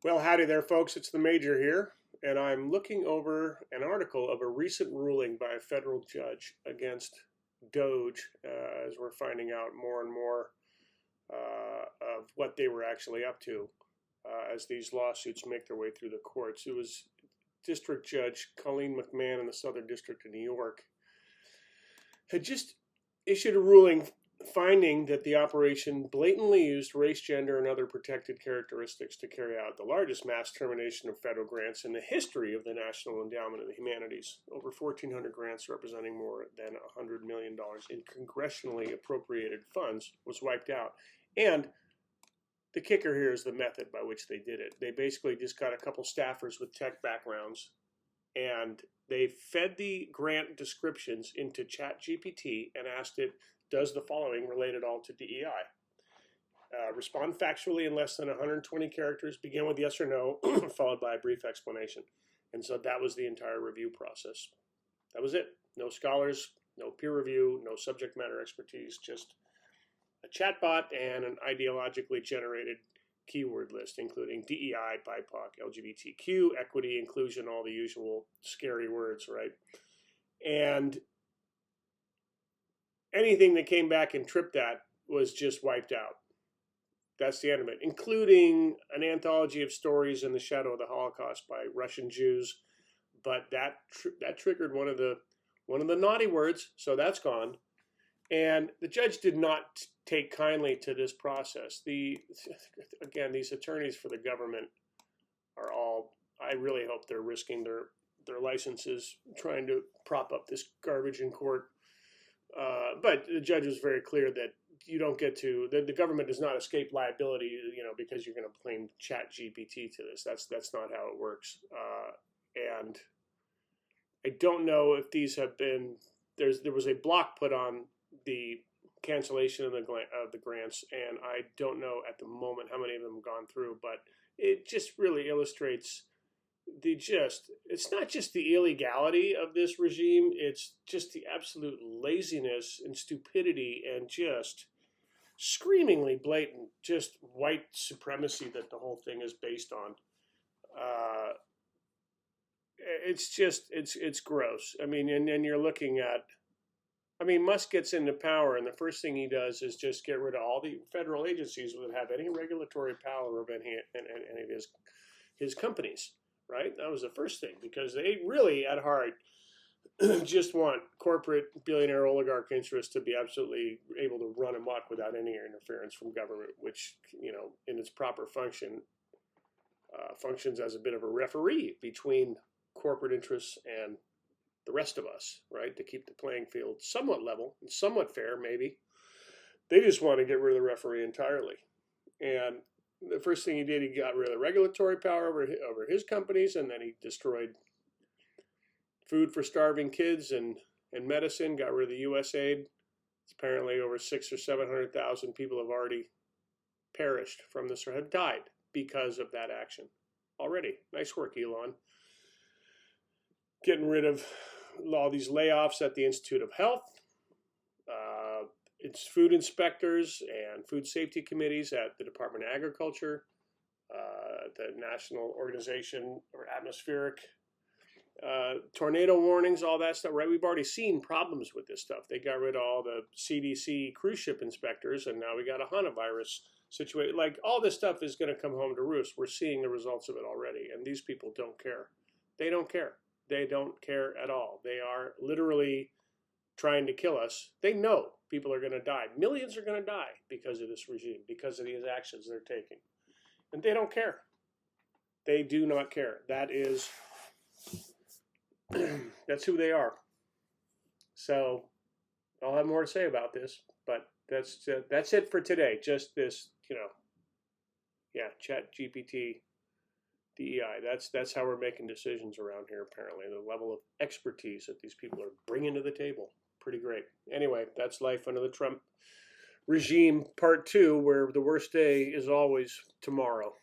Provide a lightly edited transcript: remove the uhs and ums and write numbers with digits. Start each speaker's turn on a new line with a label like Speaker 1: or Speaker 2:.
Speaker 1: Well, howdy there, folks. It's the Major here, and I'm looking over an article of a recent ruling by a federal judge against DOGE, as we're finding out more and more of what they were actually up to as these lawsuits make their way through the courts. It was District Judge Colleen McMahon in the Southern District of New York had just issued a ruling finding that the operation blatantly used race, gender, and other protected characteristics to carry out the largest mass termination of federal grants in the history of the National Endowment of the Humanities. Over 1,400 grants representing more than $100 million in congressionally appropriated funds was wiped out. And the kicker here is the method by which they did it. They basically just got a couple staffers with tech backgrounds, and they fed the grant descriptions into ChatGPT and asked it, does the following relate at all to DEI? Respond factually in less than 120 characters, begin with yes or no, followed by a brief explanation. And so that was the entire review process. That was it. No scholars, no peer review, no subject matter expertise, just a chatbot and an ideologically generated keyword list, including DEI, BIPOC, LGBTQ, equity, inclusion, all the usual scary words, right? And anything that came back and tripped that was just wiped out. That's the end of it, including an anthology of stories in the shadow of the Holocaust by Russian Jews. But that triggered one of the naughty words, so that's gone. And the judge did not take kindly to this process. Again, these attorneys for the government are all, I really hope they're risking their licenses trying to prop up this garbage in court. But the judge was very clear that you don't get to, the government does not escape liability, because you're going to blame ChatGPT to this. That's not how it works. And I don't know if these have been, there was a block put on the cancellation of the grants, and I don't know at the moment how many of them have gone through, but it just really illustrates it's not just the illegality of this regime, it's just the absolute laziness and stupidity and just screamingly blatant, just white supremacy that the whole thing is based on. It's gross. I mean, and you're looking at, Musk gets into power, and the first thing he does is just get rid of all the federal agencies that have any regulatory power over any of his companies. Right? That was the first thing, because they really, at heart, just want corporate billionaire oligarch interests to be absolutely able to run amok without any interference from government, which, in its proper function, functions as a bit of a referee between corporate interests and the rest of us, right? To keep the playing field somewhat level and somewhat fair, maybe. They just want to get rid of the referee entirely. And the first thing he did, he got rid of the regulatory power over his companies, and then he destroyed food for starving kids and medicine, got rid of the USAID. It's apparently over 600,000 or 700,000 people have already perished from this, or have died because of that action already. Nice work, Elon. Getting rid of all these layoffs at the Institute of Health. It's food inspectors and food safety committees at the Department of Agriculture, the National Organization or Atmospheric, tornado warnings, all that stuff, right? We've already seen problems with this stuff. They got rid of all the CDC cruise ship inspectors, and now we got a hantavirus situation. Like, all this stuff is going to come home to roost. We're seeing the results of it already, and these people don't care. They don't care. They don't care at all. They are literally trying to kill us. They know people are going to die. Millions are going to die because of this regime, because of these actions they're taking. And they don't care. They do not care. That's who they are. So I'll have more to say about this, but that's it for today. Just this, ChatGPT, DEI. That's how we're making decisions around here, apparently. The level of expertise that these people are bringing to the table. Pretty great. Anyway, that's life under the Trump regime, part 2, where the worst day is always tomorrow.